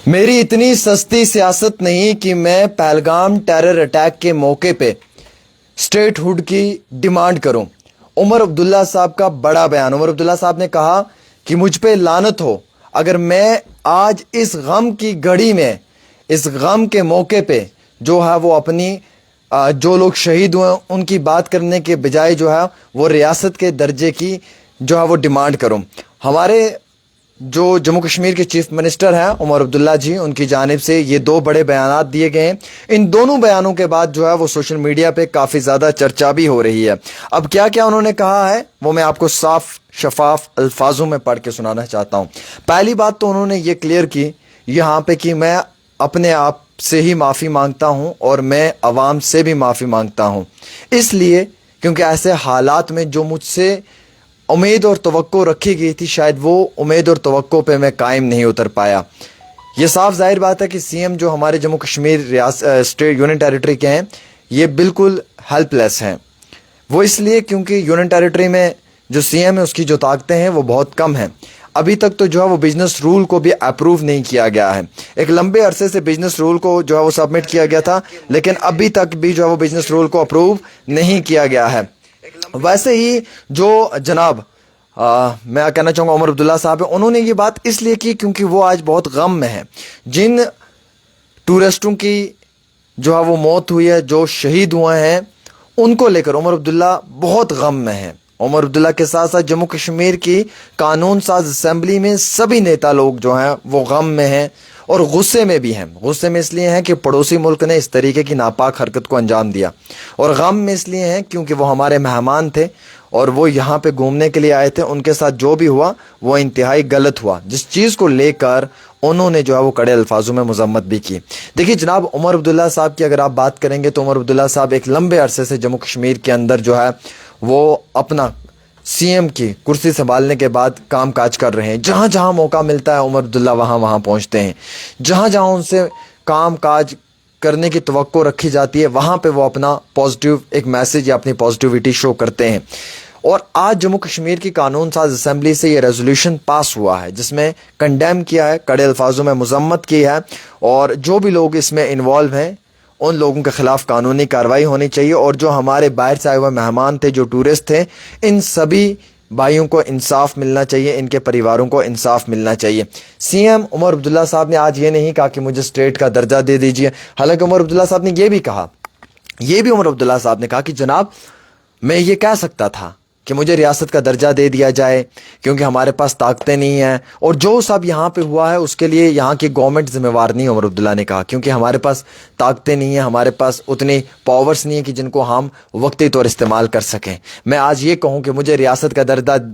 میری اتنی سستی سیاست نہیں کہ میں پہلگام ٹیرر اٹیک کے موقع پہ اسٹیٹ ہوڈ کی ڈیمانڈ کروں۔ عمر عبداللہ صاحب کا بڑا بیان۔ عمر عبداللہ صاحب نے کہا کہ مجھ پہ لعنت ہو اگر میں آج اس غم کی گھڑی میں، اس غم کے موقع پہ جو ہے وہ اپنی جو لوگ شہید ہوئے ان کی بات کرنے کے بجائے جو ہے وہ ریاست کے درجے کی جو ہے وہ ڈیمانڈ کروں۔ ہمارے جو جموں کشمیر کے چیف منسٹر ہیں عمر عبداللہ جی، ان کی جانب سے یہ دو بڑے بیانات دیے گئے ہیں۔ ان دونوں بیانوں کے بعد جو ہے وہ سوشل میڈیا پہ کافی زیادہ چرچا بھی ہو رہی ہے۔ اب کیا کیا انہوں نے کہا ہے وہ میں آپ کو صاف شفاف الفاظوں میں پڑھ کے سنانا چاہتا ہوں۔ پہلی بات تو انہوں نے یہ کلیئر کی یہاں پہ کہ میں اپنے آپ سے ہی معافی مانگتا ہوں اور میں عوام سے بھی معافی مانگتا ہوں، اس لیے کیونکہ ایسے حالات میں جو مجھ سے امید اور توقع رکھی گئی تھی شاید وہ امید اور توقع پہ میں قائم نہیں اتر پایا۔ یہ صاف ظاہر بات ہے کہ سی ایم جو ہمارے Jammu Kashmir state union territory کے ہیں یہ بالکل ہیلپ لیس ہیں۔ وہ اس لیے کیونکہ یونین ٹیریٹری میں جو سی ایم ہے اس کی جو طاقتیں ہیں وہ بہت کم ہیں۔ ابھی تک تو جو ہے وہ بزنس رول کو بھی اپروو نہیں کیا گیا ہے۔ ایک لمبے عرصے سے بزنس رول کو جو ہے وہ سبمٹ کیا گیا تھا لیکن ابھی تک بھی جو ہے وہ بزنس رول کو اپروو نہیں کیا گیا ہے۔ ویسے ہی جو جناب میں کہنا چاہوں گا عمر عبداللہ صاحب ہیں، انہوں نے یہ بات اس لیے کی کیونکہ وہ آج بہت غم میں ہیں۔ جن ٹورسٹوں کی جو ہے وہ موت ہوئی ہے، جو شہید ہوئے ہیں، ان کو لے کر عمر عبداللہ بہت غم میں ہیں۔ عمر عبداللہ کے ساتھ ساتھ جموں کشمیر کی قانون ساز اسمبلی میں سبھی نیتا لوگ جو ہیں وہ غم میں ہیں اور غصے میں بھی ہیں۔ غصے میں اس لیے ہیں کہ پڑوسی ملک نے اس طریقے کی ناپاک حرکت کو انجام دیا، اور غم میں اس لیے ہیں کیونکہ وہ ہمارے مہمان تھے اور وہ یہاں پہ گھومنے کے لیے آئے تھے۔ ان کے ساتھ جو بھی ہوا وہ انتہائی غلط ہوا، جس چیز کو لے کر انہوں نے جو ہے وہ کڑے الفاظوں میں مذمت بھی کی۔ دیکھیے جناب عمر عبداللہ صاحب کی اگر آپ بات کریں گے تو عمر عبداللہ صاحب ایک لمبے عرصے سے جموں کشمیر کے اندر جو ہے وہ اپنا سی ایم کی کرسی سنبھالنے کے بعد کام کاج کر رہے ہیں۔ جہاں جہاں موقع ملتا ہے عمر عبداللہ وہاں پہنچتے ہیں۔ جہاں جہاں ان سے کام کاج کرنے کی توقع رکھی جاتی ہے وہاں پہ وہ اپنا پازیٹیو ایک میسج یا اپنی پازیٹیوٹی شو کرتے ہیں۔ اور آج جموں کشمیر کی قانون ساز اسمبلی سے یہ ریزولوشن پاس ہوا ہے جس میں کنڈیم کیا ہے، کڑے الفاظوں میں مذمت کی ہے، اور جو بھی لوگ اس میں انوالو ہیں ان لوگوں کے خلاف قانونی کارروائی ہونی چاہیے، اور جو ہمارے باہر سے آئے ہوئے مہمان تھے، جو ٹورسٹ تھے، ان سبھی بھائیوں کو انصاف ملنا چاہیے، ان کے پریواروں کو انصاف ملنا چاہیے۔ سی ایم عمر عبداللہ صاحب نے آج یہ نہیں کہا کہ مجھے اسٹیٹ کا درجہ دے دیجیے، حالانکہ عمر عبداللہ صاحب نے یہ بھی کہا، یہ بھی عمر عبداللہ صاحب نے کہا کہ جناب میں یہ کہہ سکتا تھا کہ مجھے ریاست کا درجہ دے دیا جائے کیونکہ ہمارے پاس طاقتیں نہیں ہیں، اور جو سب یہاں پہ ہوا ہے اس کے لیے یہاں کی گورنمنٹ ذمہ وار نہیں۔ عمر عبداللہ نے کہا کیونکہ ہمارے پاس طاقتیں نہیں ہیں، ہمارے پاس اتنی پاورز نہیں ہیں کہ جن کو ہم وقتی طور استعمال کر سکیں۔ میں آج یہ کہوں کہ مجھے ریاست کا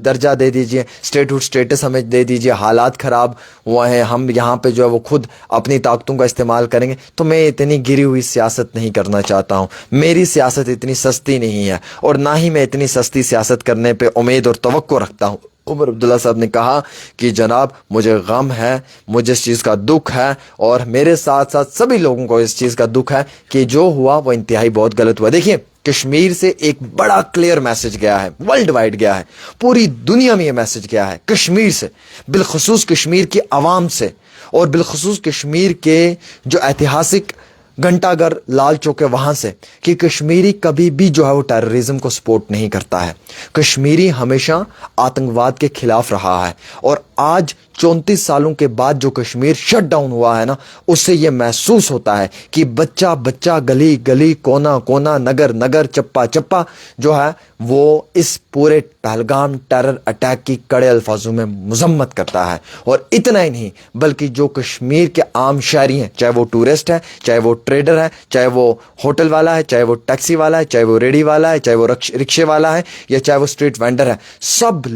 درجہ دے دیجئے، اسٹیٹ ہوڈ اسٹیٹس ہمیں دے دیجئے، حالات خراب ہوئے ہیں، ہم یہاں پہ جو ہے وہ خود اپنی طاقتوں کا استعمال کریں گے، تو میں اتنی گری ہوئی سیاست نہیں کرنا چاہتا ہوں۔ میری سیاست اتنی سستی نہیں ہے اور نہ ہی میں اتنی سستی سیاست کرنے پہ امید اور توقع رکھتا ہوں۔ عمر عبداللہ صاحب نے کہا کہ جناب مجھے غم ہے، مجھے اس چیز کا دکھ ہے، اور میرے ساتھ ساتھ سبھی لوگوں کو اس چیز کا دکھ ہے کہ جو ہوا وہ انتہائی بہت غلط ہوا۔ دیکھیے کشمیر سے ایک بڑا کلیئر میسج گیا ہے، ورلڈ وائڈ گیا ہے، پوری دنیا میں یہ میسج گیا ہے کشمیر سے، بالخصوص کشمیر کی عوام سے، اور بالخصوص کشمیر کے جو ایتہاسک گھنٹہ گھر لال چوک ہے وہاں سے، کہ کشمیری کبھی بھی جو ہے وہ ٹیررزم کو سپورٹ نہیں کرتا ہے۔ کشمیری ہمیشہ آتنکواد کے خلاف رہا ہے، اور آج 34 سالوں کے بعد جو کشمیر شٹ ڈاؤن ہوا ہے نا، اس سے یہ محسوس ہوتا ہے کہ بچہ بچہ، گلی گلی، کونا کونا، نگر نگر، چپا چپا جو ہے وہ اس پورے پہلگام ٹیرر اٹیک کی کڑے الفاظوں میں مذمت کرتا ہے۔ اور اتنا ہی نہیں بلکہ جو کشمیر کے عام شہری ہیں، چاہے وہ ٹورسٹ ہے، چاہے وہ ٹریڈر ہے، چاہے وہ ہوٹل والا ہے، چاہے وہ ٹیکسی والا ہے، چاہے وہ ریڑھی والا ہے، چاہے وہ رکشے والا ہے، یا چاہے وہ اسٹریٹ وینڈر ہے، سب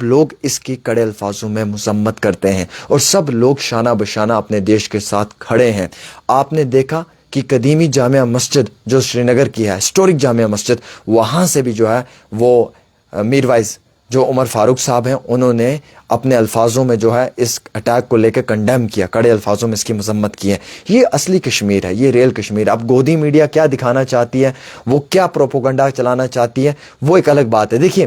لوگ اس کی کڑے الفاظوں میں مذمت کرتے ہیں، اور سب لوگ شانہ بشانہ اپنے دیش کے ساتھ کھڑے ہیں۔ آپ نے دیکھا کہ قدیمی جامعہ مسجد جو سری نگر کی ہے، ہسٹورک جامعہ مسجد، وہاں سے بھی جو ہے وہ میر وائز جو عمر فاروق صاحب ہیں انہوں نے اپنے الفاظوں میں جو ہے اس اٹیک کو لے کے کنڈیم کیا، کڑے الفاظوں میں اس کی مذمت کی ہے۔ یہ اصلی کشمیر ہے، یہ ریل کشمیر ہے۔ اب گودی میڈیا کیا دکھانا چاہتی ہے، وہ کیا پروپوگنڈا چلانا چاہتی ہے، وہ ایک الگ بات ہے۔ دیکھیے